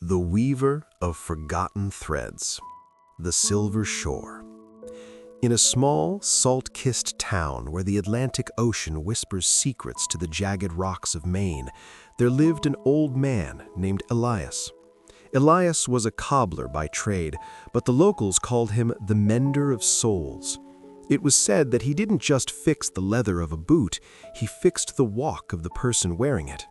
The Weaver of Forgotten Threads, the Silver Shore. In a small, salt-kissed town where the Atlantic Ocean whispers secrets to the jagged rocks of Maine, there lived an old man named Elias. Elias was a cobbler by trade, but the locals called him the mender of souls. It was said that he didn't just fix the leather of a boot, he fixed the walk of the person wearing it.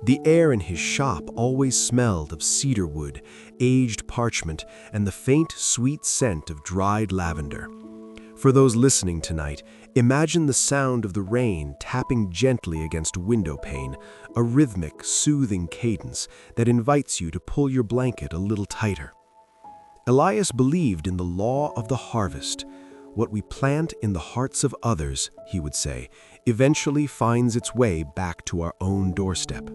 The air in his shop always smelled of cedar wood, aged parchment, and the faint, sweet scent of dried lavender. For those listening tonight, imagine the sound of the rain tapping gently against a window pane, a rhythmic, soothing cadence that invites you to pull your blanket a little tighter. Elias believed in the law of the harvest. What we plant in the hearts of others, he would say, eventually finds its way back to our own doorstep.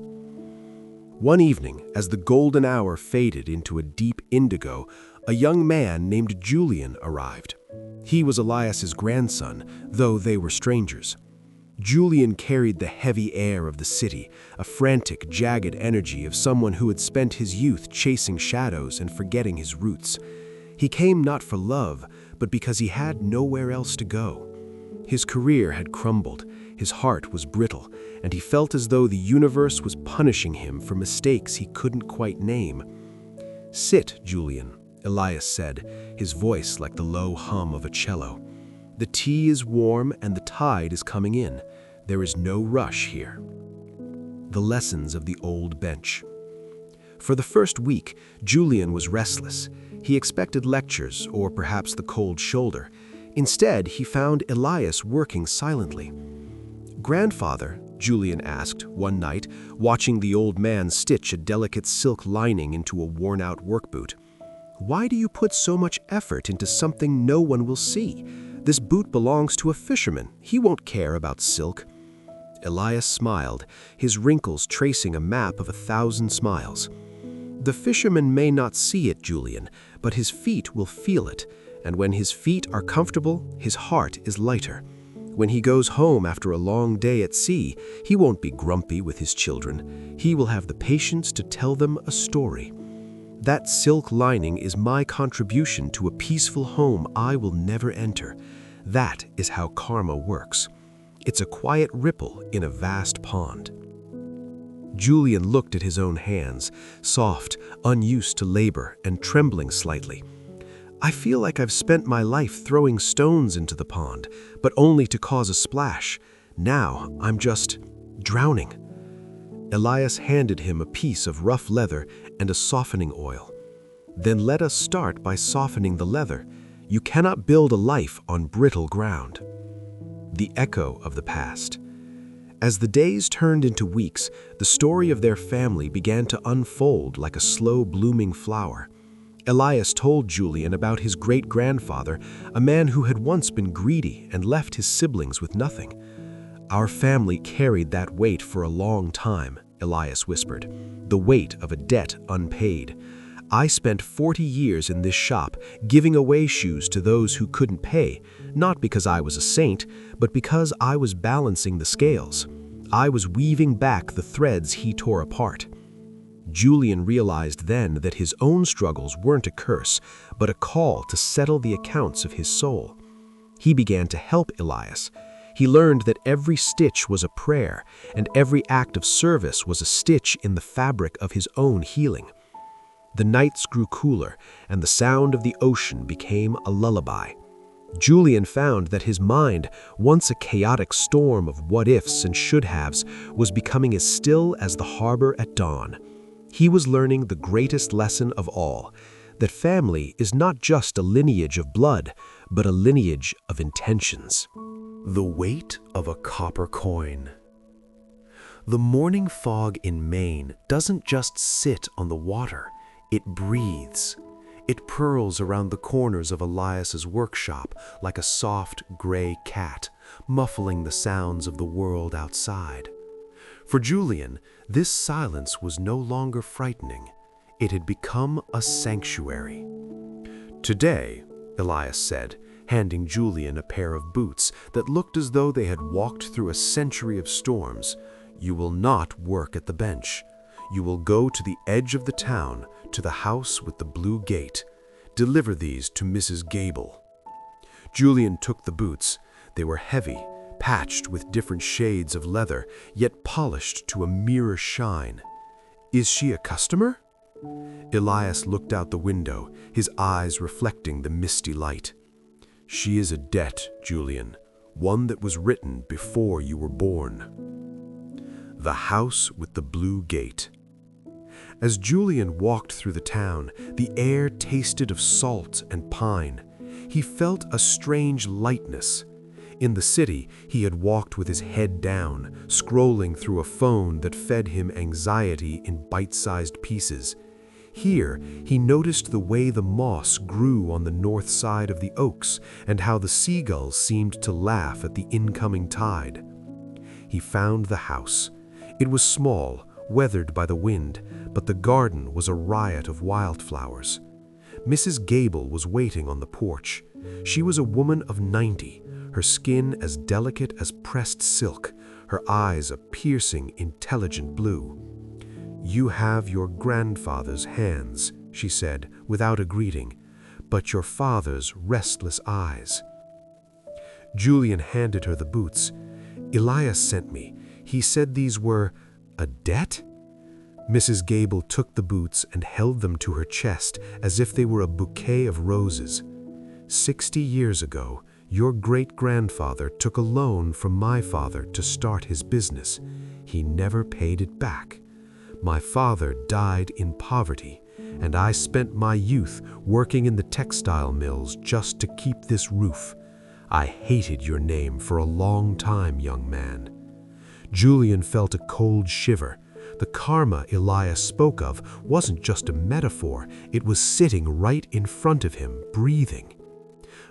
One evening, as the golden hour faded into a deep indigo, a young man named Julian arrived. He was Elias's grandson, though they were strangers. Julian carried the heavy air of the city, a frantic, jagged energy of someone who had spent his youth chasing shadows and forgetting his roots. He came not for love, but because he had nowhere else to go. His career had crumbled, his heart was brittle, and he felt as though the universe was punishing him for mistakes he couldn't quite name. "Sit, Julian," Elias said, his voice like the low hum of a cello. "The tea is warm and the tide is coming in. There is no rush here." The lessons of the old bench. For the first week, Julian was restless. He expected lectures, or perhaps the cold shoulder. Instead, he found Elias working silently. "Grandfather," Julian asked one night, watching the old man stitch a delicate silk lining into a worn-out work boot, "why do you put so much effort into something no one will see? This boot belongs to a fisherman. He won't care about silk." Elias smiled, his wrinkles tracing a map of 1,000 smiles. "The fisherman may not see it, Julian, but his feet will feel it. And when his feet are comfortable, his heart is lighter. When he goes home after a long day at sea, he won't be grumpy with his children. He will have the patience to tell them a story. That silk lining is my contribution to a peaceful home I will never enter. That is how karma works. It's a quiet ripple in a vast pond." Julian looked at his own hands, soft, unused to labor, and trembling slightly. "I feel like I've spent my life throwing stones into the pond, but only to cause a splash. Now I'm just drowning." Elias handed him a piece of rough leather and a softening oil. "Then let us start by softening the leather. You cannot build a life on brittle ground." The echo of the past. As the days turned into weeks, the story of their family began to unfold like a slow-blooming flower. Elias told Julian about his great-grandfather, a man who had once been greedy and left his siblings with nothing. "Our family carried that weight for a long time," Elias whispered, "the weight of a debt unpaid. I spent 40 years in this shop giving away shoes to those who couldn't pay, not because I was a saint, but because I was balancing the scales. I was weaving back the threads he tore apart." Julian realized then that his own struggles weren't a curse, but a call to settle the accounts of his soul. He began to help Elias. He learned that every stitch was a prayer, and every act of service was a stitch in the fabric of his own healing. The nights grew cooler, and the sound of the ocean became a lullaby. Julian found that his mind, once a chaotic storm of what-ifs and should-haves, was becoming as still as the harbor at dawn. He was learning the greatest lesson of all, that family is not just a lineage of blood, but a lineage of intentions. The weight of a copper coin. The morning fog in Maine doesn't just sit on the water, it breathes. It purls around the corners of Elias's workshop like a soft, gray cat, muffling the sounds of the world outside. For Julian, this silence was no longer frightening. It had become a sanctuary. "Today," Elias said, handing Julian a pair of boots that looked as though they had walked through a century of storms, "you will not work at the bench. You will go to the edge of the town, to the house with the blue gate. Deliver these to Mrs. Gable." Julian took the boots. They were heavy, patched with different shades of leather, yet polished to a mirror shine. "Is she a customer?" Elias looked out the window, his eyes reflecting the misty light. "She is a debt, Julian, one that was written before you were born." The house with the blue gate. As Julian walked through the town, the air tasted of salt and pine. He felt a strange lightness. In the city, he had walked with his head down, scrolling through a phone that fed him anxiety in bite-sized pieces. Here, he noticed the way the moss grew on the north side of the oaks and how the seagulls seemed to laugh at the incoming tide. He found the house. It was small, weathered by the wind, but the garden was a riot of wildflowers. Mrs. Gable was waiting on the porch. She was a woman of 90, her skin as delicate as pressed silk, her eyes a piercing, intelligent blue. "You have your grandfather's hands," she said, without a greeting, "but your father's restless eyes." Julian handed her the boots. "Elias sent me. He said these were a debt?" Mrs. Gable took the boots and held them to her chest as if they were a bouquet of roses. 60 years ago, your great-grandfather took a loan from my father to start his business. He never paid it back. My father died in poverty, and I spent my youth working in the textile mills just to keep this roof. I hated your name for a long time, young man." Julian felt a cold shiver. The karma Elias spoke of wasn't just a metaphor, it was sitting right in front of him, breathing.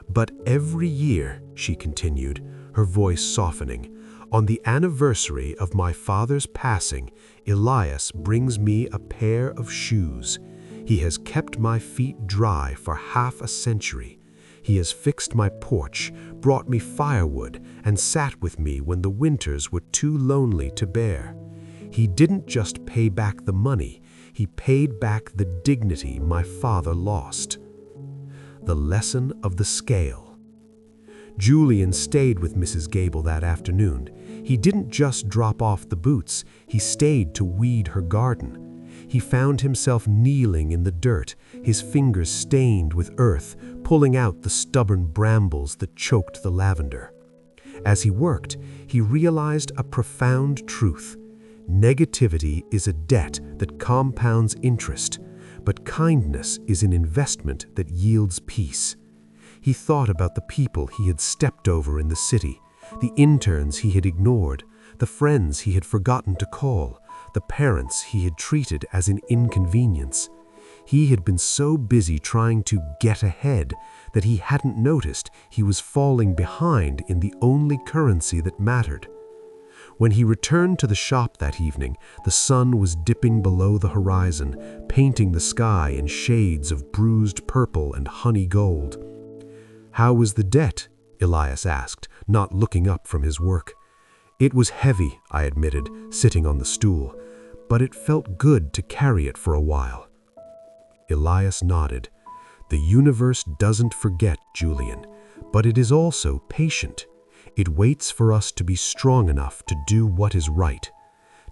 "But every year," she continued, her voice softening, "on the anniversary of my father's passing, Elias brings me a pair of shoes. He has kept my feet dry for half a century. He has fixed my porch, brought me firewood, and sat with me when the winters were too lonely to bear. He didn't just pay back the money, he paid back the dignity my father lost." The lesson of the scale. Julian stayed with Mrs. Gable that afternoon. He didn't just drop off the boots, he stayed to weed her garden. He found himself kneeling in the dirt, his fingers stained with earth, pulling out the stubborn brambles that choked the lavender. As he worked, he realized a profound truth. Negativity is a debt that compounds interest, but kindness is an investment that yields peace. He thought about the people he had stepped over in the city, the interns he had ignored, the friends he had forgotten to call, the parents he had treated as an inconvenience. He had been so busy trying to get ahead that he hadn't noticed he was falling behind in the only currency that mattered. When he returned to the shop that evening, the sun was dipping below the horizon, painting the sky in shades of bruised purple and honey gold. "How was the debt?" Elias asked, not looking up from his work. "It was heavy," I admitted, sitting on the stool, "but it felt good to carry it for a while." Elias nodded. "The universe doesn't forget, Julian, but it is also patient. It waits for us to be strong enough to do what is right.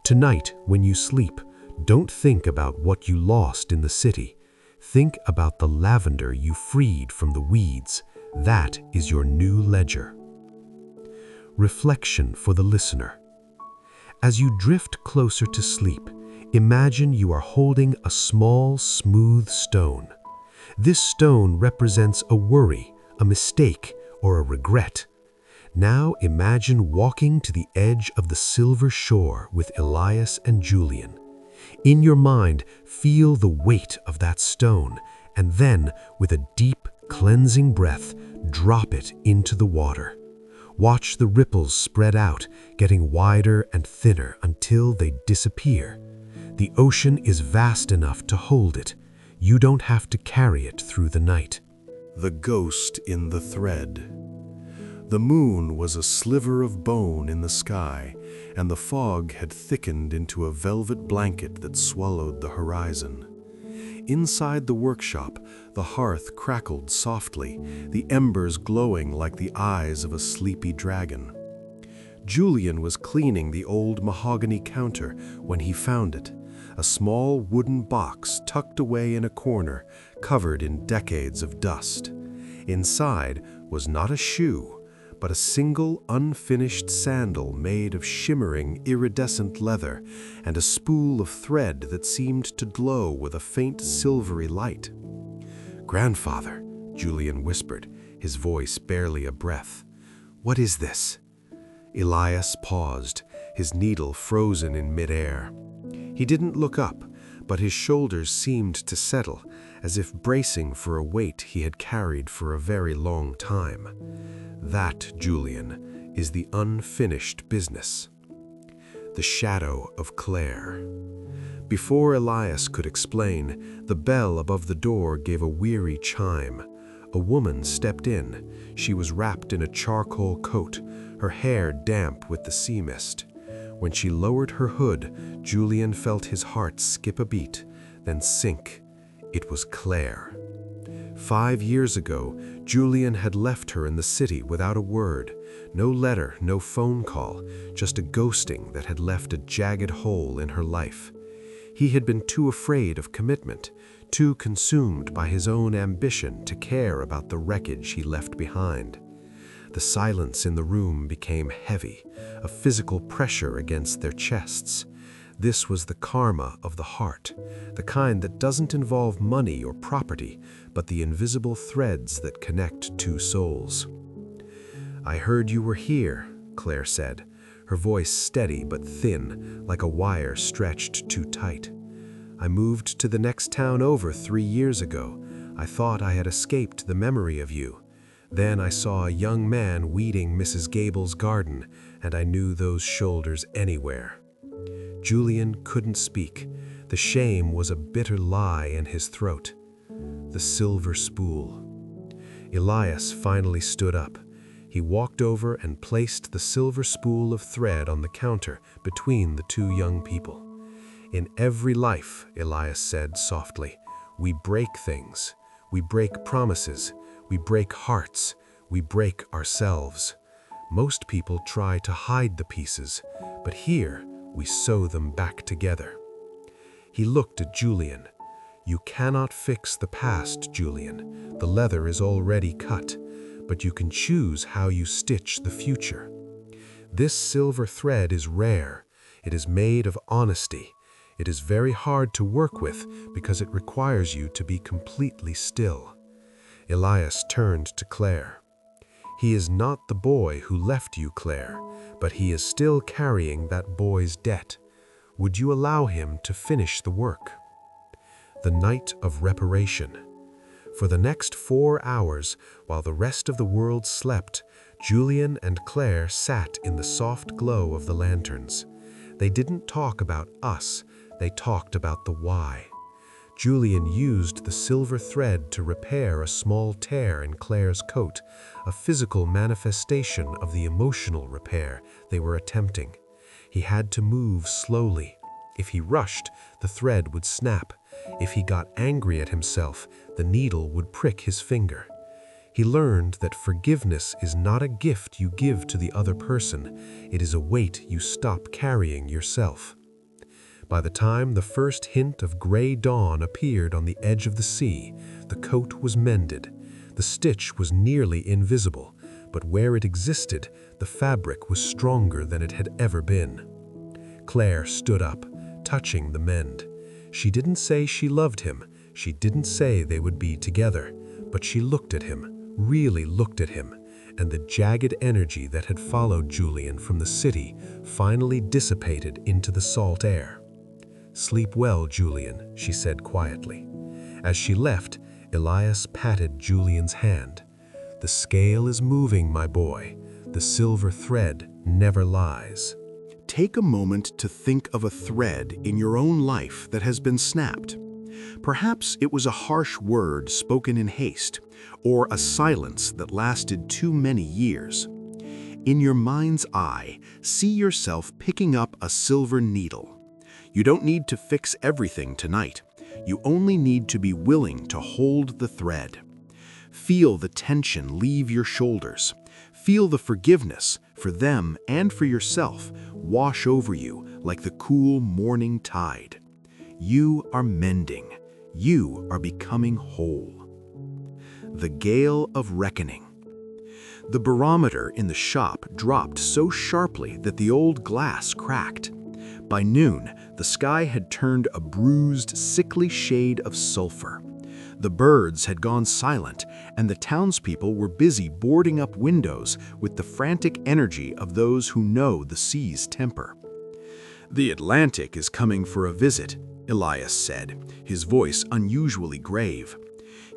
Tonight, when you sleep, don't think about what you lost in the city. Think about the lavender you freed from the weeds. That is your new ledger." Reflection for the listener. As you drift closer to sleep, imagine you are holding a small, smooth stone. This stone represents a worry, a mistake, or a regret. Now imagine walking to the edge of the silver shore with Elias and Julian. In your mind, feel the weight of that stone, and then, with a deep, cleansing breath, drop it into the water. Watch the ripples spread out, getting wider and thinner until they disappear. The ocean is vast enough to hold it. You don't have to carry it through the night. The ghost in the thread. The moon was a sliver of bone in the sky, and the fog had thickened into a velvet blanket that swallowed the horizon. Inside the workshop, the hearth crackled softly, the embers glowing like the eyes of a sleepy dragon. Julian was cleaning the old mahogany counter when he found it, a small wooden box tucked away in a corner, covered in decades of dust. Inside was not a shoe, but a single unfinished sandal made of shimmering, iridescent leather and a spool of thread that seemed to glow with a faint silvery light. "Grandfather," Julian whispered, his voice barely a breath, "what is this?" Elias paused, his needle frozen in midair. He didn't look up, but his shoulders seemed to settle, as if bracing for a weight he had carried for a very long time. "That, Julian, is the unfinished business." The shadow of Claire. Before Elias could explain, the bell above the door gave a weary chime. A woman stepped in. She was wrapped in a charcoal coat, her hair damp with the sea mist. When she lowered her hood, Julian felt his heart skip a beat, then sink. It was Claire. 5 years ago, Julian had left her in the city without a word. No letter, no phone call, just a ghosting that had left a jagged hole in her life. He had been too afraid of commitment, too consumed by his own ambition to care about the wreckage he left behind. The silence in the room became heavy, a physical pressure against their chests. This was the karma of the heart, the kind that doesn't involve money or property, but the invisible threads that connect two souls. "I heard you were here," Claire said, her voice steady but thin, like a wire stretched too tight. "I moved to the next town over 3 years ago. I thought I had escaped the memory of you. Then I saw a young man weeding Mrs. Gable's garden, and I knew those shoulders anywhere." Julian couldn't speak. The shame was a bitter lie in his throat. The silver spool. Elias finally stood up. He walked over and placed the silver spool of thread on the counter between the two young people. "In every life," Elias said softly, "we break things. We break promises. We break hearts. We break ourselves. Most people try to hide the pieces, but here we sew them back together." He looked at Julian. "You cannot fix the past, Julian. The leather is already cut, but you can choose how you stitch the future. This silver thread is rare. It is made of honesty. It is very hard to work with because it requires you to be completely still." Elias turned to Claire. "He is not the boy who left you, Claire, but he is still carrying that boy's debt. Would you allow him to finish the work?" The night of reparation. For the next 4 hours, while the rest of the world slept, Julian and Claire sat in the soft glow of the lanterns. They didn't talk about us, they talked about the why. Julian used the silver thread to repair a small tear in Claire's coat, a physical manifestation of the emotional repair they were attempting. He had to move slowly. If he rushed, the thread would snap. If he got angry at himself, the needle would prick his finger. He learned that forgiveness is not a gift you give to the other person, it is a weight you stop carrying yourself. By the time the first hint of gray dawn appeared on the edge of the sea, the coat was mended. The stitch was nearly invisible, but where it existed, the fabric was stronger than it had ever been. Claire stood up, touching the mend. She didn't say she loved him, she didn't say they would be together, but she looked at him, really looked at him, and the jagged energy that had followed Julian from the city finally dissipated into the salt air. "Sleep well, Julian," she said quietly. As she left, Elias patted Julian's hand. "The scale is moving, my boy. The silver thread never lies." Take a moment to think of a thread in your own life that has been snapped. Perhaps it was a harsh word spoken in haste, or a silence that lasted too many years. In your mind's eye, see yourself picking up a silver needle. You don't need to fix everything tonight. You only need to be willing to hold the thread. Feel the tension leave your shoulders. Feel the forgiveness for them and for yourself wash over you like the cool morning tide. You are mending. You are becoming whole. The gale of reckoning. The barometer in the shop dropped so sharply that the old glass cracked. By noon, the sky had turned a bruised, sickly shade of sulfur. The birds had gone silent, and the townspeople were busy boarding up windows with the frantic energy of those who know the sea's temper. "The Atlantic is coming for a visit," Elias said, his voice unusually grave.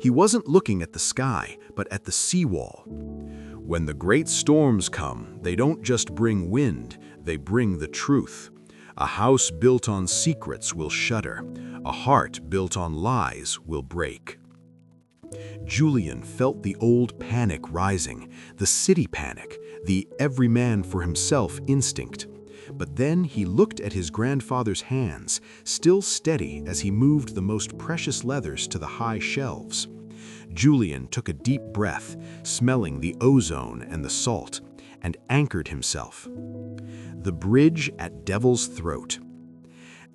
He wasn't looking at the sky, but at the seawall. "When the great storms come, they don't just bring wind, they bring the truth. A house built on secrets will shudder. A heart built on lies will break." Julian felt the old panic rising, the city panic, the every man for himself instinct. But then he looked at his grandfather's hands, still steady as he moved the most precious leathers to the high shelves. Julian took a deep breath, smelling the ozone and the salt, and anchored himself. The bridge at Devil's Throat.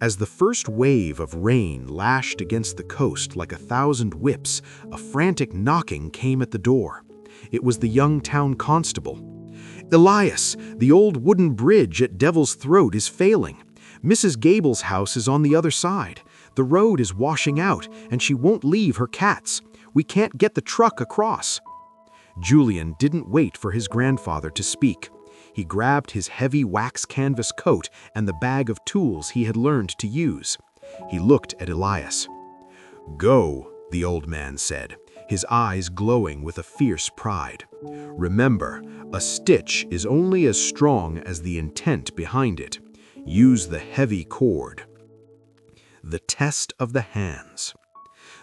As the first wave of rain lashed against the coast like 1,000 whips, a frantic knocking came at the door. It was the young town constable. "Elias, the old wooden bridge at Devil's Throat is failing. Mrs. Gable's house is on the other side. The road is washing out, and she won't leave her cats. We can't get the truck across." Julian didn't wait for his grandfather to speak. He grabbed his heavy wax canvas coat and the bag of tools he had learned to use. He looked at Elias. "Go," the old man said, his eyes glowing with a fierce pride. "Remember, a stitch is only as strong as the intent behind it. Use the heavy cord." The test of the hands.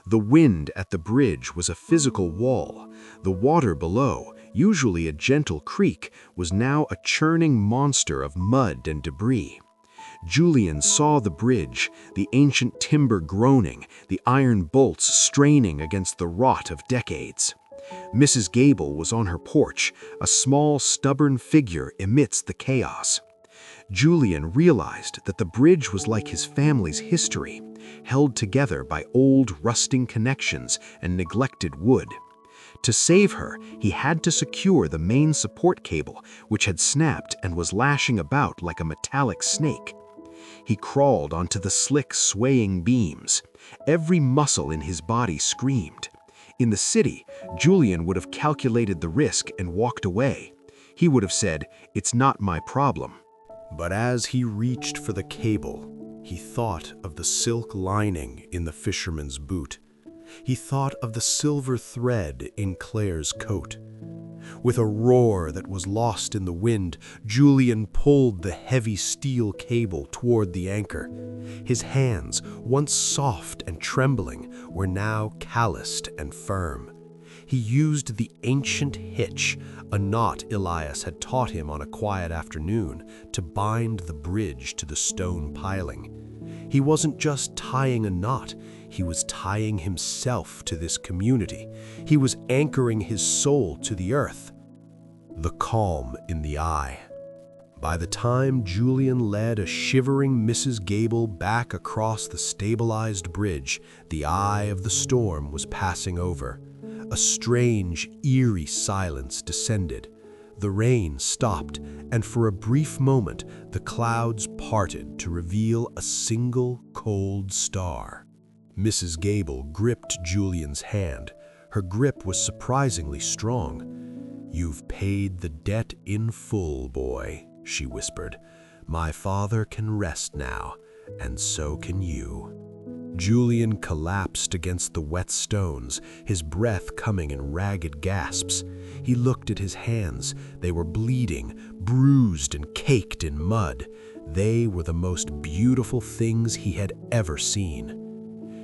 The wind at the bridge was a physical wall. The water below, usually a gentle creek, was now a churning monster of mud and debris. Julian saw the bridge, the ancient timber groaning, the iron bolts straining against the rot of decades. Mrs. Gable was on her porch, a small, stubborn figure amidst the chaos. Julian realized that the bridge was like his family's history, held together by old rusting connections and neglected wood. To save her, he had to secure the main support cable, which had snapped and was lashing about like a metallic snake. He crawled onto the slick, swaying beams. Every muscle in his body screamed. In the city, Julian would have calculated the risk and walked away. He would have said, "It's not my problem." But as he reached for the cable, he thought of the silk lining in the fisherman's boot. He thought of the silver thread in Claire's coat. With a roar that was lost in the wind, Julian pulled the heavy steel cable toward the anchor. His hands, once soft and trembling, were now calloused and firm. He used the ancient hitch, a knot Elias had taught him on a quiet afternoon, to bind the bridge to the stone piling. He wasn't just tying a knot, he was tying himself to this community. He was anchoring his soul to the earth. The calm in the eye. By the time Julian led a shivering Mrs. Gable back across the stabilized bridge, the eye of the storm was passing over. A strange, eerie silence descended. The rain stopped, and for a brief moment, the clouds parted to reveal a single cold star. Mrs. Gable gripped Julian's hand. Her grip was surprisingly strong. "You've paid the debt in full, boy," she whispered. "My father can rest now, and so can you." Julian collapsed against the wet stones, his breath coming in ragged gasps. He looked at his hands. They were bleeding, bruised and caked in mud. They were the most beautiful things he had ever seen.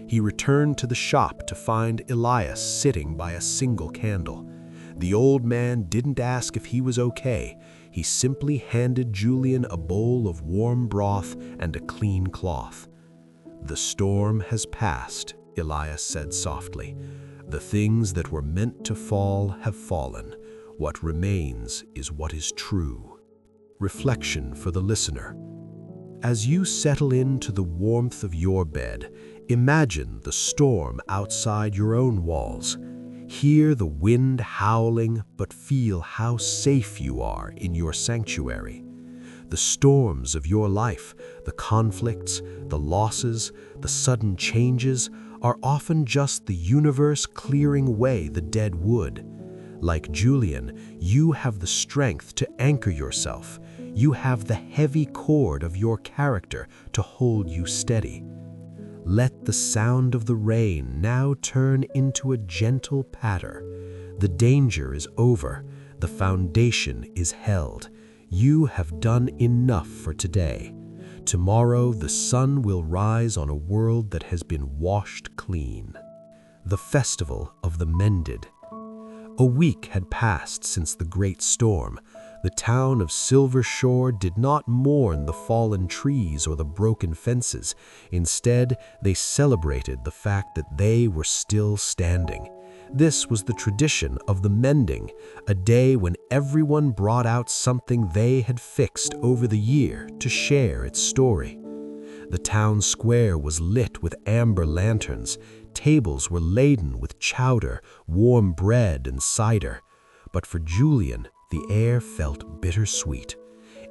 He returned to the shop to find Elias sitting by a single candle. The old man didn't ask if he was okay. He simply handed Julian a bowl of warm broth and a clean cloth. "The storm has passed," Elias said softly. "The things that were meant to fall have fallen. What remains is what is true." Reflection for the listener. As you settle into the warmth of your bed, imagine the storm outside your own walls. Hear the wind howling, but feel how safe you are in your sanctuary. The storms of your life, the conflicts, the losses, the sudden changes, are often just the universe clearing away the dead wood. Like Julian, you have the strength to anchor yourself. You have the heavy cord of your character to hold you steady. Let the sound of the rain now turn into a gentle patter. The danger is over. The foundation is held. You have done enough for today. Tomorrow the sun will rise on a world that has been washed clean. The Festival of the Mended. A week had passed since the great storm. The town of Silver Shore did not mourn the fallen trees or the broken fences. Instead, they celebrated the fact that they were still standing. This was the tradition of the mending, a day when everyone brought out something they had fixed over the year to share its story. The town square was lit with amber lanterns. Tables were laden with chowder, warm bread, and cider. But for Julian, the air felt bittersweet.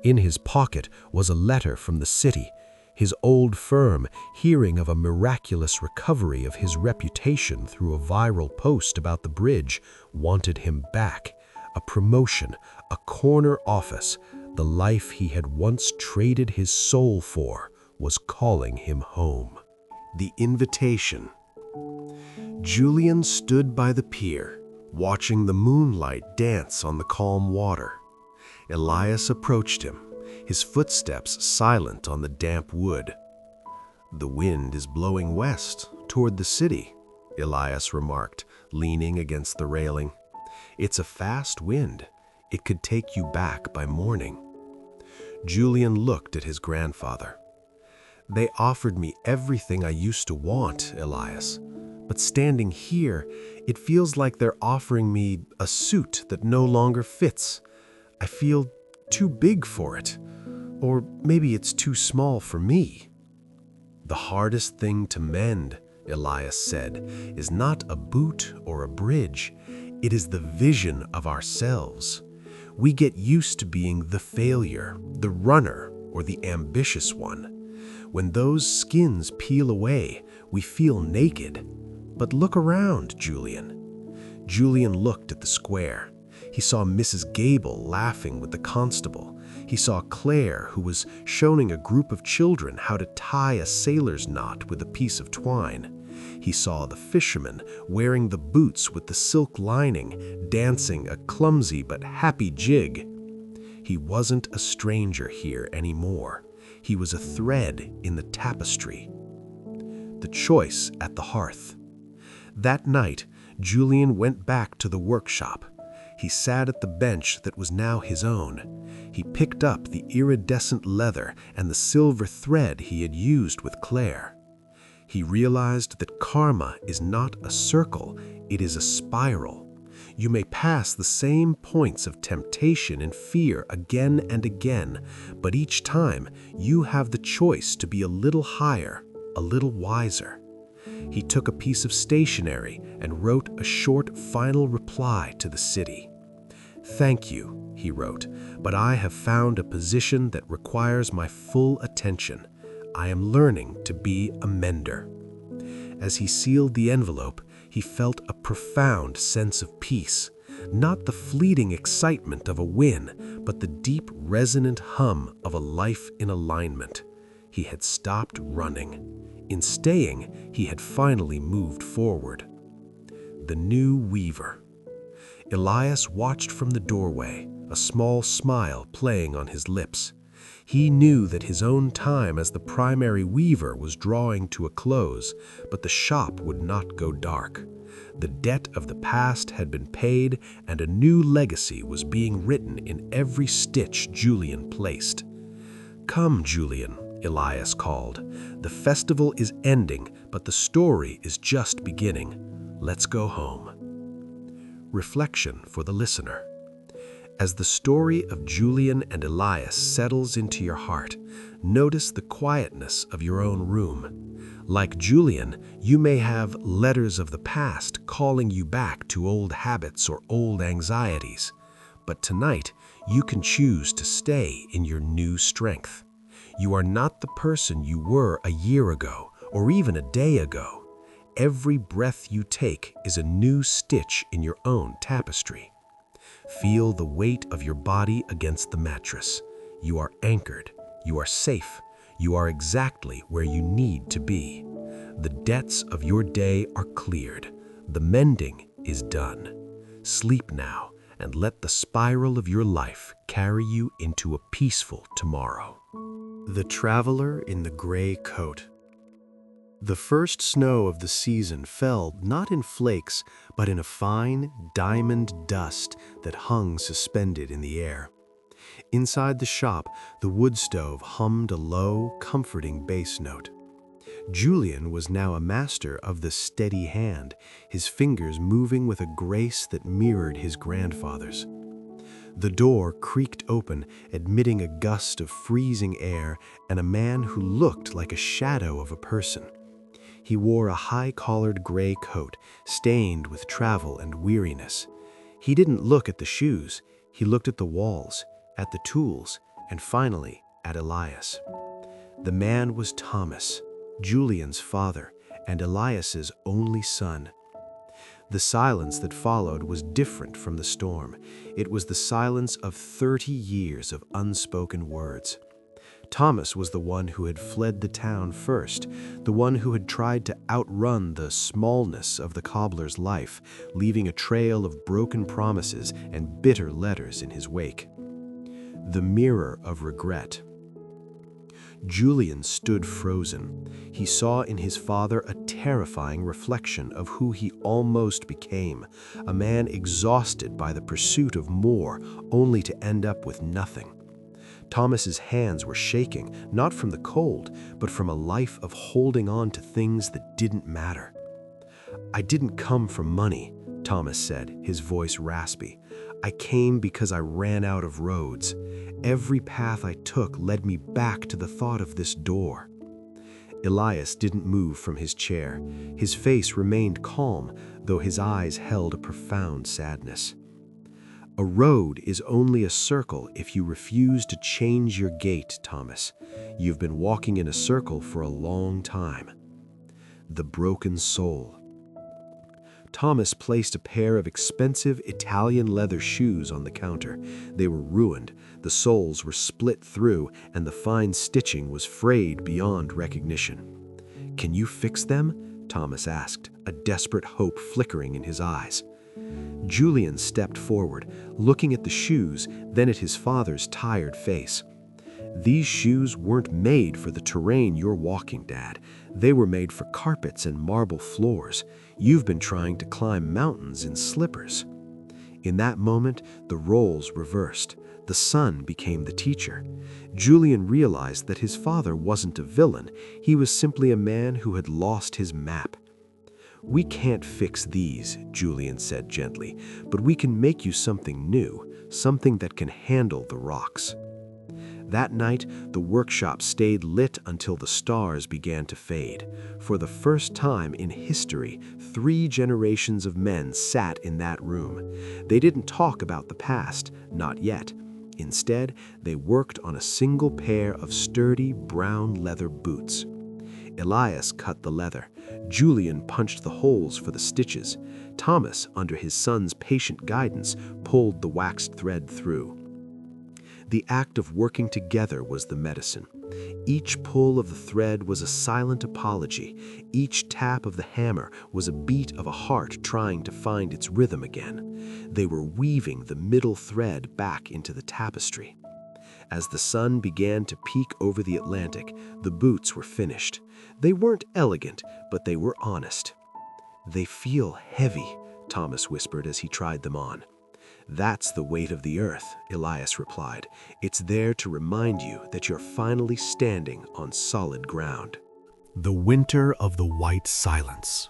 In his pocket was a letter from the city. His old firm, hearing of a miraculous recovery of his reputation through a viral post about the bridge, wanted him back. A promotion, a corner office, the life he had once traded his soul for, was calling him home. The invitation. Julian stood by the pier, watching the moonlight dance on the calm water. Elias approached him, his footsteps silent on the damp wood. "The wind is blowing west, toward the city," Elias remarked, leaning against the railing. "It's a fast wind. It could take you back by morning." Julian looked at his grandfather. "They offered me everything I used to want, Elias. But standing here, it feels like they're offering me a suit that no longer fits. I feel too big for it. Or maybe it's too small for me." "The hardest thing to mend," Elias said, "is not a boot or a bridge. It is the vision of ourselves. We get used to being the failure, the runner, or the ambitious one. When those skins peel away, we feel naked. But look around, Julian." Julian looked at the square. He saw Mrs. Gable laughing with the constable. He saw Claire, who was showing a group of children how to tie a sailor's knot with a piece of twine. He saw the fisherman wearing the boots with the silk lining, dancing a clumsy but happy jig. He wasn't a stranger here anymore. He was a thread in the tapestry. The choice at the hearth. That night, Julian went back to the workshop. He sat at the bench that was now his own. He picked up the iridescent leather and the silver thread he had used with Claire. He realized that karma is not a circle, it is a spiral. You may pass the same points of temptation and fear again and again, but each time you have the choice to be a little higher, a little wiser. He took a piece of stationery and wrote a short final reply to the city. "Thank you," he wrote, "but I have found a position that requires my full attention. I am learning to be a mender." As he sealed the envelope, he felt a profound sense of peace, not the fleeting excitement of a win, but the deep, resonant hum of a life in alignment. He had stopped running. In staying, he had finally moved forward. The new weaver. Elias watched from the doorway, a small smile playing on his lips. He knew that his own time as the primary weaver was drawing to a close, but the shop would not go dark. The debt of the past had been paid, and a new legacy was being written in every stitch Julian placed. "Come, Julian," Elias called. "The festival is ending, but the story is just beginning. Let's go home." Reflection for the listener. As the story of Julian and Elias settles into your heart, notice the quietness of your own room. Like Julian, you may have letters of the past calling you back to old habits or old anxieties. But tonight, you can choose to stay in your new strength. You are not the person you were a year ago or even a day ago. Every breath you take is a new stitch in your own tapestry. Feel the weight of your body against the mattress. You are anchored. You are safe. You are exactly where you need to be. The debts of your day are cleared. The mending is done. Sleep now and let the spiral of your life carry you into a peaceful tomorrow. The Traveler in the Gray Coat. The first snow of the season fell not in flakes, but in a fine, diamond dust that hung suspended in the air. Inside the shop, the wood stove hummed a low, comforting bass note. Julian was now a master of the steady hand, his fingers moving with a grace that mirrored his grandfather's. The door creaked open, admitting a gust of freezing air and a man who looked like a shadow of a person. He wore a high-collared gray coat, stained with travel and weariness. He didn't look at the shoes. He looked at the walls, at the tools, and finally at Elias. The man was Thomas, Julian's father, and Elias's only son. The silence that followed was different from the storm. It was the silence of 30 years of unspoken words. Thomas was the one who had fled the town first, the one who had tried to outrun the smallness of the cobbler's life, leaving a trail of broken promises and bitter letters in his wake. The mirror of regret. Julian stood frozen. He saw in his father a terrifying reflection of who he almost became, a man exhausted by the pursuit of more, only to end up with nothing. Thomas's hands were shaking, not from the cold, but from a life of holding on to things that didn't matter. "I didn't come for money," Thomas said, his voice raspy. "I came because I ran out of roads. Every path I took led me back to the thought of this door." Elias didn't move from his chair. His face remained calm, though his eyes held a profound sadness. "A road is only a circle if you refuse to change your gait, Thomas. You've been walking in a circle for a long time." The broken soul. Thomas placed a pair of expensive Italian leather shoes on the counter. They were ruined, the soles were split through, and the fine stitching was frayed beyond recognition. "Can you fix them?" Thomas asked, a desperate hope flickering in his eyes. Julian stepped forward, looking at the shoes, then at his father's tired face. "These shoes weren't made for the terrain you're walking, Dad. They were made for carpets and marble floors. You've been trying to climb mountains in slippers." In that moment, the roles reversed. The son became the teacher. Julian realized that his father wasn't a villain. He was simply a man who had lost his map. "We can't fix these," Julian said gently, "but we can make you something new, something that can handle the rocks." That night, the workshop stayed lit until the stars began to fade. For the first time in history, 3 generations of men sat in that room. They didn't talk about the past, not yet. Instead, they worked on a single pair of sturdy brown leather boots. Elias cut the leather. Julian punched the holes for the stitches. Thomas, under his son's patient guidance, pulled the waxed thread through. The act of working together was the medicine. Each pull of the thread was a silent apology. Each tap of the hammer was a beat of a heart trying to find its rhythm again. They were weaving the middle thread back into the tapestry. As the sun began to peek over the Atlantic, the boots were finished. They weren't elegant, but they were honest. "They feel heavy," Thomas whispered as he tried them on. "That's the weight of the earth," Elias replied. "It's there to remind you that you're finally standing on solid ground." The winter of the white silence.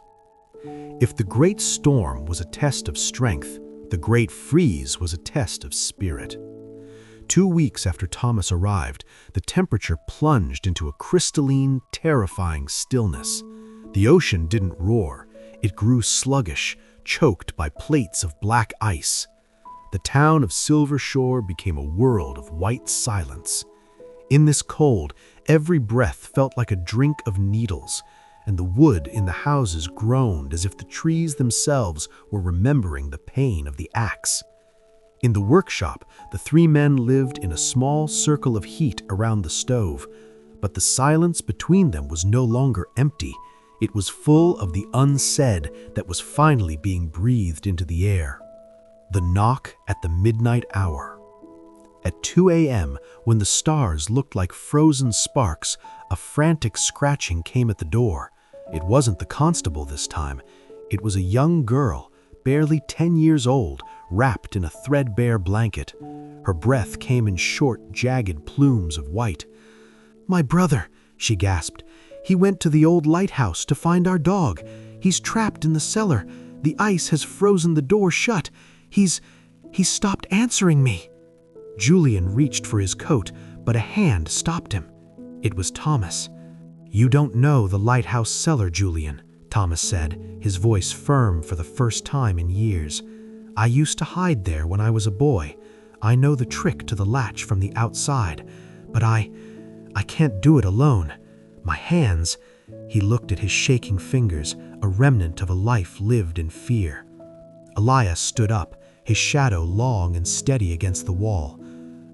If the great storm was a test of strength, the great freeze was a test of spirit. 2 weeks after Thomas arrived, the temperature plunged into a crystalline, terrifying stillness. The ocean didn't roar. It grew sluggish, choked by plates of black ice. The town of Silver Shore became a world of white silence. In this cold, every breath felt like a drink of needles, and the wood in the houses groaned as if the trees themselves were remembering the pain of the axe. In the workshop, the 3 men lived in a small circle of heat around the stove, but the silence between them was no longer empty. It was full of the unsaid that was finally being breathed into the air. The knock at the midnight hour. At 2 a.m., when the stars looked like frozen sparks, a frantic scratching came at the door. It wasn't the constable this time. It was a young girl, barely 10 years old, wrapped in a threadbare blanket. Her breath came in short, jagged plumes of white. "My brother," she gasped. "He went to the old lighthouse to find our dog. He's trapped in the cellar. The ice has frozen the door shut. He's stopped answering me." Julian reached for his coat, but a hand stopped him. It was Thomas. "You don't know the lighthouse cellar, Julian," Thomas said, his voice firm for the first time in years. "I used to hide there when I was a boy. I know the trick to the latch from the outside, but I can't do it alone. My hands—" He looked at his shaking fingers, a remnant of a life lived in fear. Elias stood up, his shadow long and steady against the wall.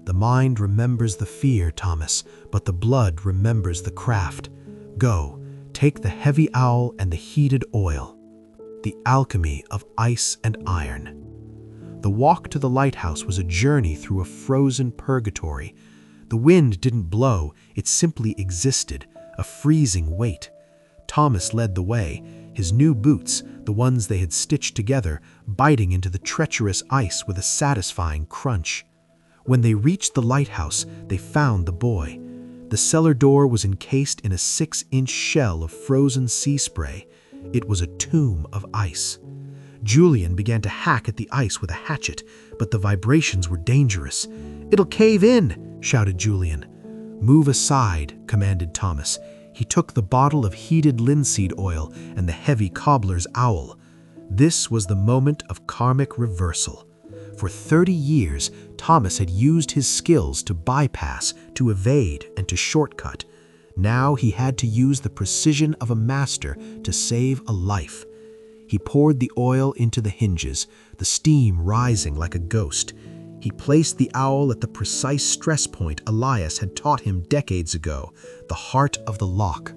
"The mind remembers the fear, Thomas, but the blood remembers the craft. Go, take the heavy owl and the heated oil." The alchemy of ice and iron. The walk to the lighthouse was a journey through a frozen purgatory. The wind didn't blow, it simply existed, a freezing weight. Thomas led the way, his new boots, the ones they had stitched together, biting into the treacherous ice with a satisfying crunch. When they reached the lighthouse, they found the boy. The cellar door was encased in a 6-inch shell of frozen sea spray. It was a tomb of ice. Julian began to hack at the ice with a hatchet, but the vibrations were dangerous. "It'll cave in," shouted Julian. "Move aside," commanded Thomas. He took the bottle of heated linseed oil and the heavy cobbler's owl. This was the moment of karmic reversal. For 30 years, Thomas had used his skills to bypass, to evade, and to shortcut. Now he had to use the precision of a master to save a life. He poured the oil into the hinges, the steam rising like a ghost. He placed the owl at the precise stress point Elias had taught him decades ago, the heart of the lock.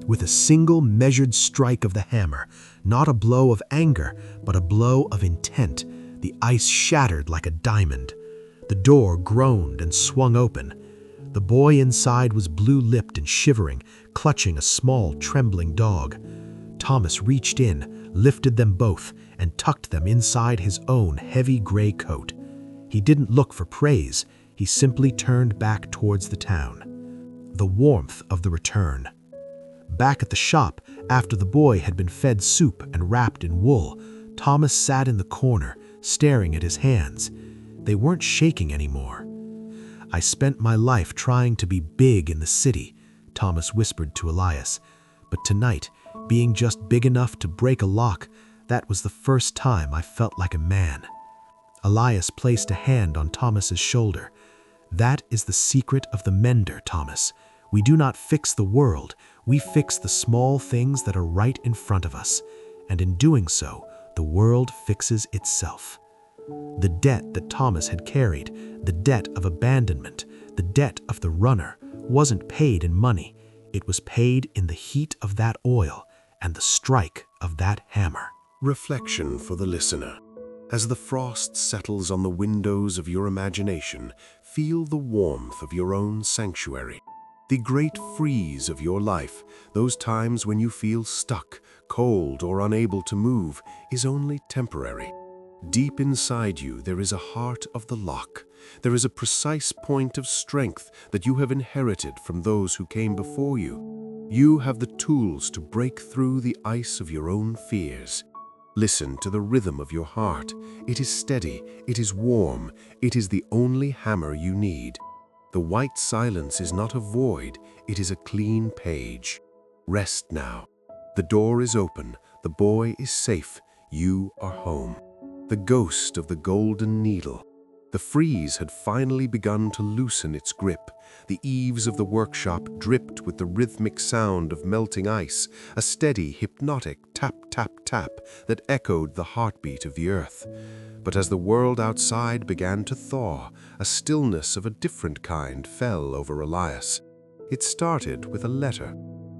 With a single measured strike of the hammer, not a blow of anger, but a blow of intent, the ice shattered like a diamond. The door groaned and swung open. The boy inside was blue-lipped and shivering, clutching a small, trembling dog. Thomas reached in, lifted them both, and tucked them inside his own heavy gray coat. He didn't look for praise, he simply turned back towards the town. The warmth of the return. Back at the shop, after the boy had been fed soup and wrapped in wool, Thomas sat in the corner, staring at his hands. They weren't shaking anymore. "I spent my life trying to be big in the city," Thomas whispered to Elias. "But tonight, being just big enough to break a lock, that was the first time I felt like a man." Elias placed a hand on Thomas's shoulder. "That is the secret of the mender, Thomas. We do not fix the world, we fix the small things that are right in front of us. And in doing so, the world fixes itself." The debt that Thomas had carried, the debt of abandonment, the debt of the runner, wasn't paid in money. It was paid in the heat of that oil and the strike of that hammer. Reflection for the listener. As the frost settles on the windows of your imagination, feel the warmth of your own sanctuary. The great freeze of your life, those times when you feel stuck, cold, or unable to move, is only temporary. Deep inside you, there is a heart of the lock. There is a precise point of strength that you have inherited from those who came before you. You have the tools to break through the ice of your own fears. Listen to the rhythm of your heart. It is steady, it is warm, it is the only hammer you need. The white silence is not a void, it is a clean page. Rest now. The door is open, the boy is safe, you are home. The ghost of the golden needle. The freeze had finally begun to loosen its grip. The eaves of the workshop dripped with the rhythmic sound of melting ice, a steady, hypnotic tap, tap, tap that echoed the heartbeat of the earth. But as the world outside began to thaw, a stillness of a different kind fell over Elias. It started with a letter.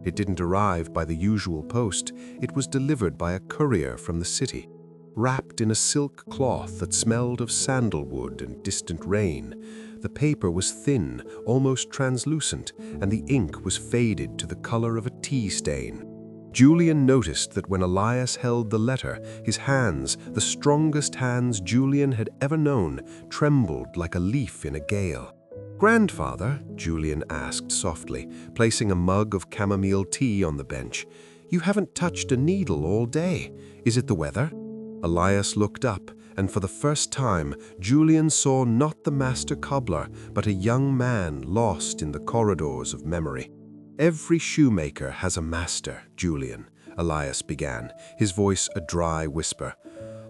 It didn't arrive by the usual post. It was delivered by a courier from the city. Wrapped in a silk cloth that smelled of sandalwood and distant rain. The paper was thin, almost translucent, and the ink was faded to the color of a tea stain. Julian noticed that when Elias held the letter, his hands, the strongest hands Julian had ever known, trembled like a leaf in a gale. "Grandfather," Julian asked softly, placing a mug of chamomile tea on the bench, "you haven't touched a needle all day. Is it the weather?" Elias looked up, and for the first time, Julian saw not the master cobbler, but a young man lost in the corridors of memory. "Every shoemaker has a master, Julian," Elias began, his voice a dry whisper.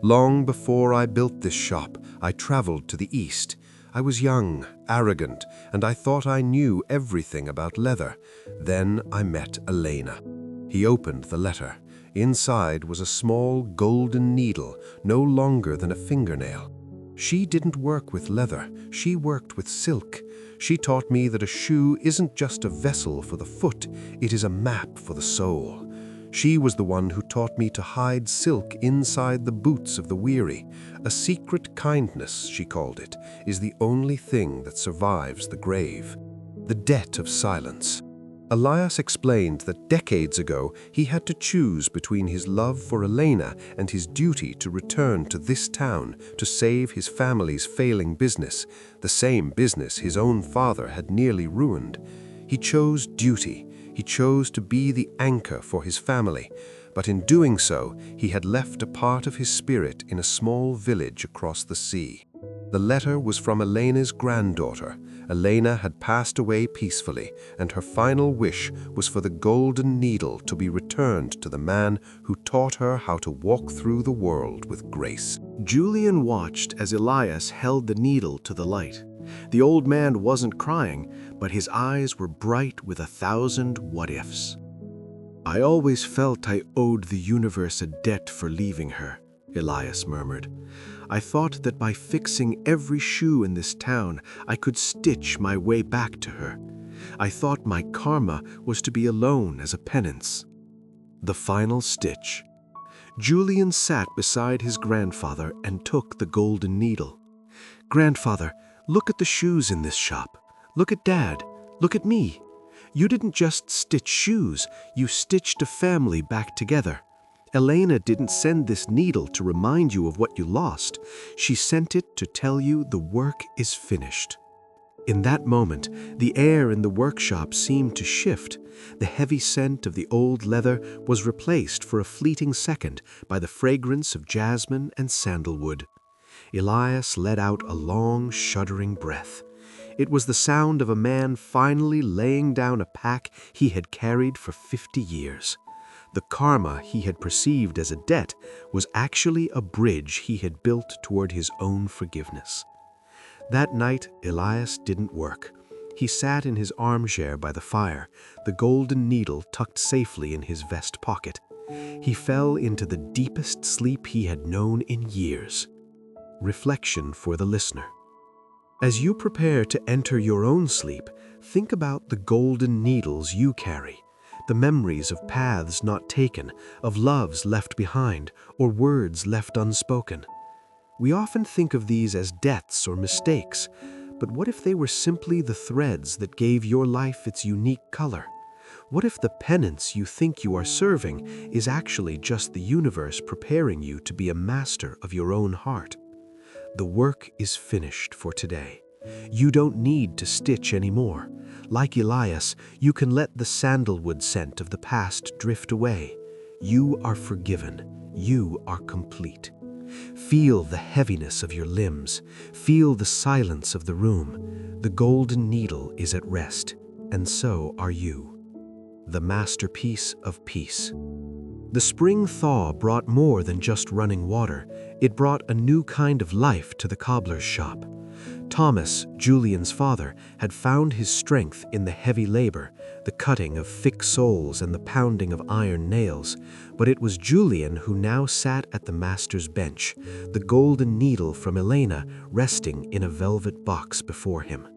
"Long before I built this shop, I traveled to the east. I was young, arrogant, and I thought I knew everything about leather. Then I met Elena." He opened the letter. Inside was a small golden needle, no longer than a fingernail. "She didn't work with leather, she worked with silk. She taught me that a shoe isn't just a vessel for the foot, it is a map for the soul. She was the one who taught me to hide silk inside the boots of the weary. A secret kindness, she called it, is the only thing that survives the grave. The debt of silence." Elias explained that decades ago he had to choose between his love for Elena and his duty to return to this town to save his family's failing business, the same business his own father had nearly ruined. He chose duty. He chose to be the anchor for his family, but in doing so, he had left a part of his spirit in a small village across the sea. The letter was from Elena's granddaughter. Elena had passed away peacefully, and her final wish was for the golden needle to be returned to the man who taught her how to walk through the world with grace. Julian watched as Elias held the needle to the light. The old man wasn't crying, but his eyes were bright with 1,000 what-ifs. "I always felt I owed the universe a debt for leaving her," Elias murmured. "I thought that by fixing every shoe in this town, I could stitch my way back to her. I thought my karma was to be alone as a penance." The final stitch. Julian sat beside his grandfather and took the golden needle. "Grandfather, look at the shoes in this shop. Look at Dad. Look at me. You didn't just stitch shoes, you stitched a family back together. Elena didn't send this needle to remind you of what you lost. She sent it to tell you the work is finished." In that moment, the air in the workshop seemed to shift. The heavy scent of the old leather was replaced for a fleeting second by the fragrance of jasmine and sandalwood. Elias let out a long, shuddering breath. It was the sound of a man finally laying down a pack he had carried for 50 years. The karma he had perceived as a debt was actually a bridge he had built toward his own forgiveness. That night, Elias didn't work. He sat in his armchair by the fire, the golden needle tucked safely in his vest pocket. He fell into the deepest sleep he had known in years. Reflection for the listener. As you prepare to enter your own sleep, think about the golden needles you carry. The memories of paths not taken, of loves left behind, or words left unspoken. We often think of these as deaths or mistakes, But what if they were simply the threads that gave your life its unique color? What if the penance you think you are serving is actually just the universe preparing you to be a master of your own heart? The work is finished for today. You don't need to stitch anymore. Like Elias, you can let the sandalwood scent of the past drift away. You are forgiven. You are complete. Feel the heaviness of your limbs. Feel the silence of the room. The golden needle is at rest, and so are you. The masterpiece of peace. The spring thaw brought more than just running water. It brought a new kind of life to the cobbler's shop. Thomas, Julian's father, had found his strength in the heavy labor, the cutting of thick soles and the pounding of iron nails. But it was Julian who now sat at the master's bench, the golden needle from Elena resting in a velvet box before him.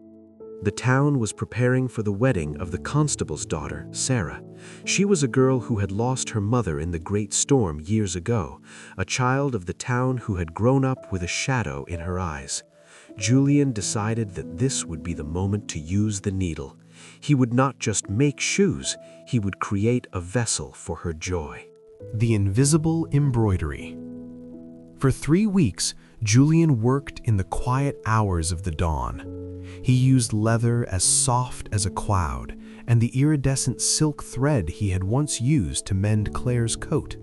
The town was preparing for the wedding of the constable's daughter, Sarah. She was a girl who had lost her mother in the great storm years ago, a child of the town who had grown up with a shadow in her eyes. Julian decided that this would be the moment to use the needle. He would not just make shoes, he would create a vessel for her joy. The invisible embroidery. For 3 weeks, Julian worked in the quiet hours of the dawn. He used leather as soft as a cloud and the iridescent silk thread he had once used to mend Claire's coat.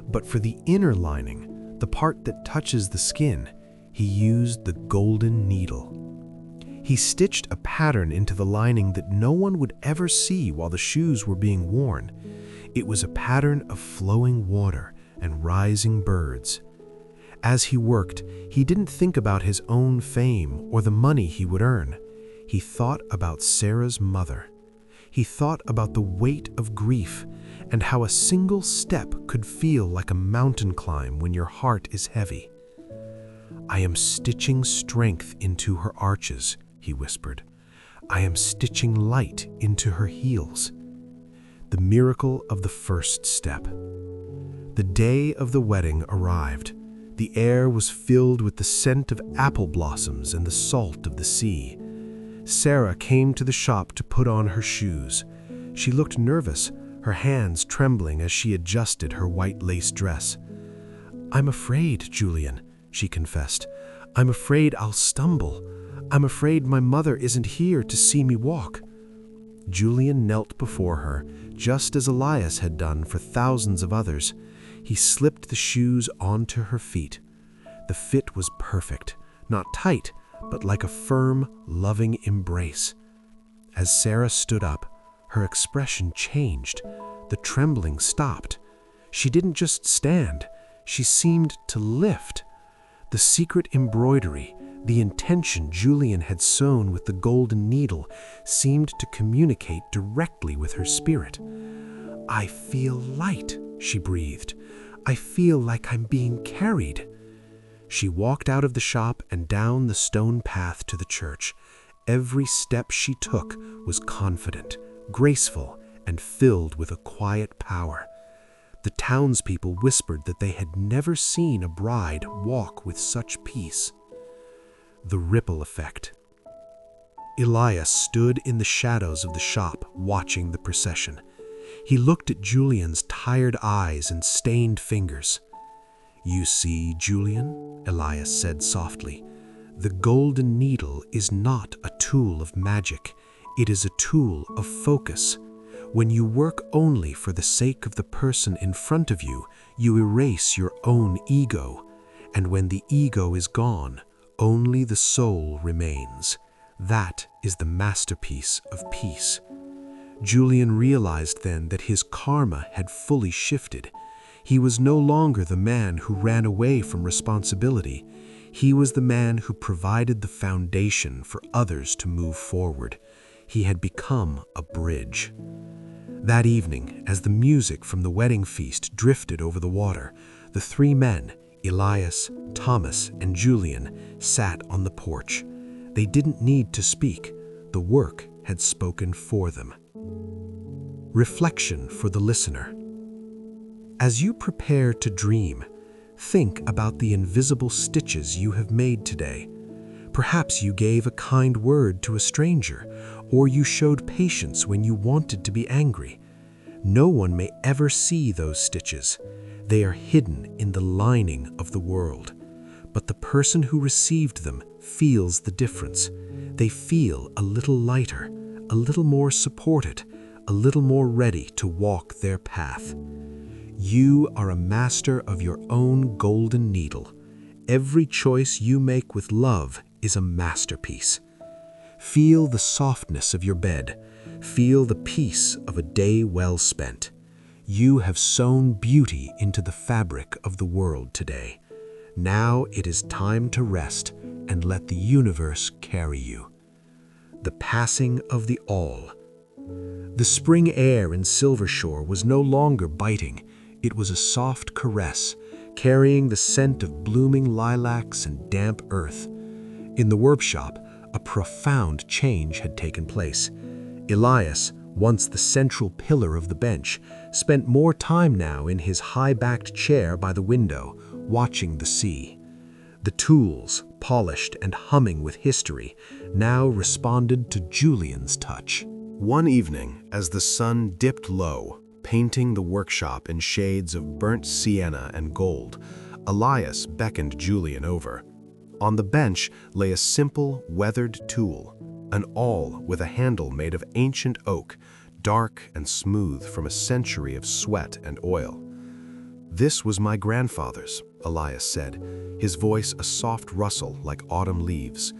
But for the inner lining, the part that touches the skin, he used the golden needle. He stitched a pattern into the lining that no one would ever see while the shoes were being worn. It was a pattern of flowing water and rising birds. As he worked, he didn't think about his own fame or the money he would earn. He thought about Sarah's mother. He thought about the weight of grief and how a single step could feel like a mountain climb when your heart is heavy. "I am stitching strength into her arches," he whispered. "I am stitching light into her heels." The miracle of the first step. The day of the wedding arrived. The air was filled with the scent of apple blossoms and the salt of the sea. Sarah came to the shop to put on her shoes. She looked nervous, her hands trembling as she adjusted her white lace dress. "I'm afraid, Julian," she confessed. "I'm afraid I'll stumble. I'm afraid my mother isn't here to see me walk." Julian knelt before her, just as Elias had done for thousands of others. He slipped the shoes onto her feet. The fit was perfect, not tight, but like a firm, loving embrace. As Sarah stood up, her expression changed. The trembling stopped. She didn't just stand, she seemed to lift. The secret embroidery, the intention Julian had sewn with the golden needle, seemed to communicate directly with her spirit. "I feel light," she breathed. "I feel like I'm being carried." She walked out of the shop and down the stone path to the church. Every step she took was confident, graceful, and filled with a quiet power. The townspeople whispered that they had never seen a bride walk with such peace. The ripple effect. Elias stood in the shadows of the shop, watching the procession. He looked at Julian's tired eyes and stained fingers. "You see, Julian," Elias said softly, "the golden needle is not a tool of magic. It is a tool of focus. When you work only for the sake of the person in front of you, you erase your own ego. And when the ego is gone, only the soul remains. That is the masterpiece of peace." Julian realized then that his karma had fully shifted. He was no longer the man who ran away from responsibility. He was the man who provided the foundation for others to move forward. He had become a bridge. That evening, as the music from the wedding feast drifted over the water, the 3 men, Elias, Thomas, and Julian, sat on the porch. They didn't need to speak. The work had spoken for them. Reflection for the listener. As you prepare to dream, think about the invisible stitches you have made today. Perhaps you gave a kind word to a stranger, or you showed patience when you wanted to be angry. No one may ever see those stitches. They are hidden in the lining of the world. But the person who received them feels the difference. They feel a little lighter, a little more supported, a little more ready to walk their path. You are a master of your own golden needle. Every choice you make with love is a masterpiece. Feel the softness of your bed. Feel the peace of a day well spent. You have sewn beauty into the fabric of the world today. Now it is time to rest and let the universe carry you. The passing of the all. The spring air in Silver Shore was no longer biting. It was a soft caress, carrying the scent of blooming lilacs and damp earth. In the workshop, a profound change had taken place. Elias, once the central pillar of the bench, spent more time now in his high-backed chair by the window, watching the sea. The tools, polished and humming with history, now responded to Julian's touch. One evening, as the sun dipped low, painting the workshop in shades of burnt sienna and gold, Elias beckoned Julian over. On the bench lay a simple, weathered tool, an awl with a handle made of ancient oak, dark and smooth from a century of sweat and oil. "This was my grandfather's," Elias said, his voice a soft rustle like autumn leaves.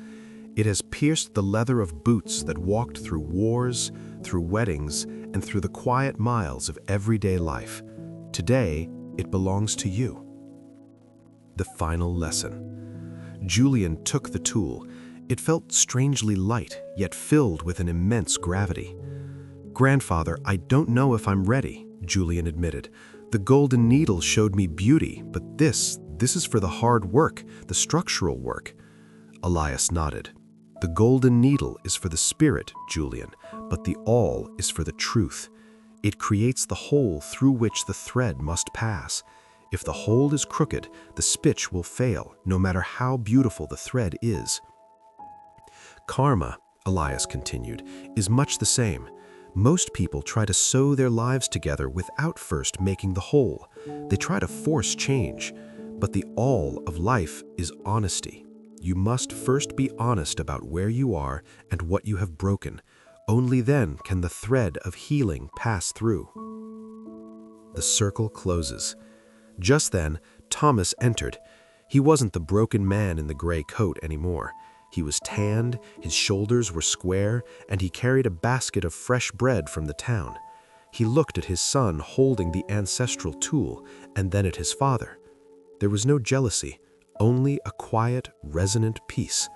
"It has pierced the leather of boots that walked through wars, through weddings, and through the quiet miles of everyday life. Today, it belongs to you." The final lesson. Julian took the tool. It felt strangely light, yet filled with an immense gravity. "Grandfather, I don't know if I'm ready," Julian admitted. "The golden needle showed me beauty, but this is for the hard work, the structural work." Elias nodded. "The golden needle is for the spirit, Julian, but the awl is for the truth. It creates the hole through which the thread must pass. If the hole is crooked, the stitch will fail, no matter how beautiful the thread is." "Karma," Elias continued, "is much the same. Most people try to sew their lives together without first making the whole. They try to force change. But the all of life is honesty. You must first be honest about where you are and what you have broken. Only then can the thread of healing pass through." The circle closes. Just then, Thomas entered. He wasn't the broken man in the gray coat anymore. He was tanned, his shoulders were square, and he carried a basket of fresh bread from the town. He looked at his son holding the ancestral tool, and then at his father. There was no jealousy, only a quiet, resonant peace.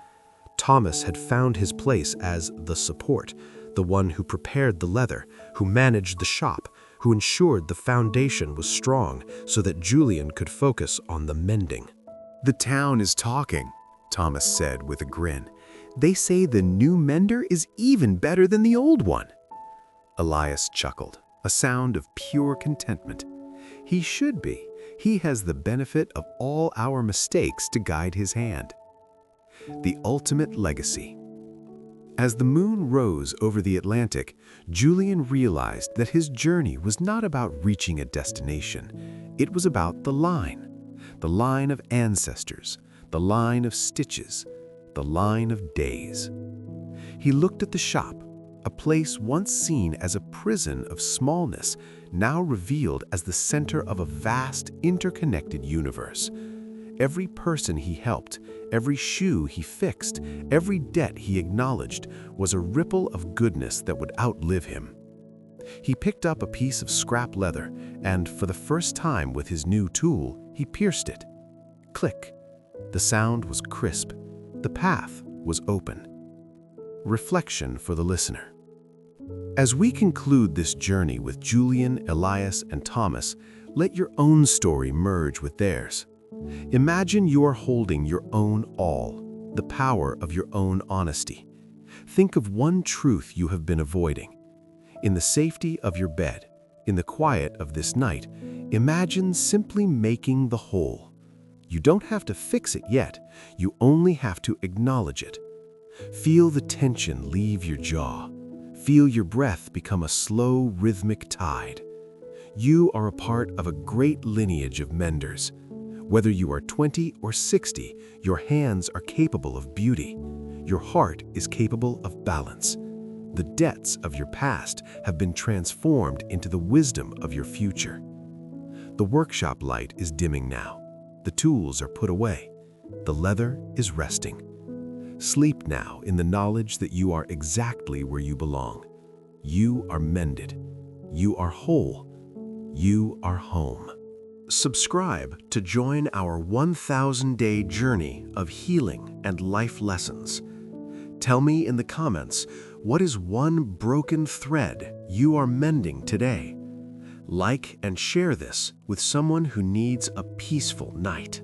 Thomas had found his place as the support, the one who prepared the leather, who managed the shop, who ensured the foundation was strong so that Julian could focus on the mending. "The town is talking," Thomas said with a grin. "They say the new mender is even better than the old one." Elias chuckled, a sound of pure contentment. "He should be. He has the benefit of all our mistakes to guide his hand." The ultimate legacy. As the moon rose over the Atlantic, Julian realized that his journey was not about reaching a destination. It was about the line of ancestors, the line of stitches, the line of days. He looked at the shop, a place once seen as a prison of smallness, now revealed as the center of a vast, interconnected universe. Every person he helped, every shoe he fixed, every debt he acknowledged was a ripple of goodness that would outlive him. He picked up a piece of scrap leather, and for the first time with his new tool, he pierced it. Click. The sound was crisp. The path was open. Reflection for the listener. As we conclude this journey with Julian, Elias, and Thomas, let your own story merge with theirs. Imagine you are holding your own all, the power of your own honesty. Think of one truth you have been avoiding. In the safety of your bed, in the quiet of this night, imagine simply making the whole. You don't have to fix it yet. You only have to acknowledge it. Feel the tension leave your jaw. Feel your breath become a slow, rhythmic tide. You are a part of a great lineage of menders. Whether you are 20 or 60, your hands are capable of beauty. Your heart is capable of balance. The debts of your past have been transformed into the wisdom of your future. The workshop light is dimming now. The tools are put away. The leather is resting. Sleep now in the knowledge that you are exactly where you belong. You are mended. You are whole. You are home. Subscribe to join our 1,000-day journey of healing and life lessons. Tell me in the comments, what is one broken thread you are mending today? Like and share this with someone who needs a peaceful night.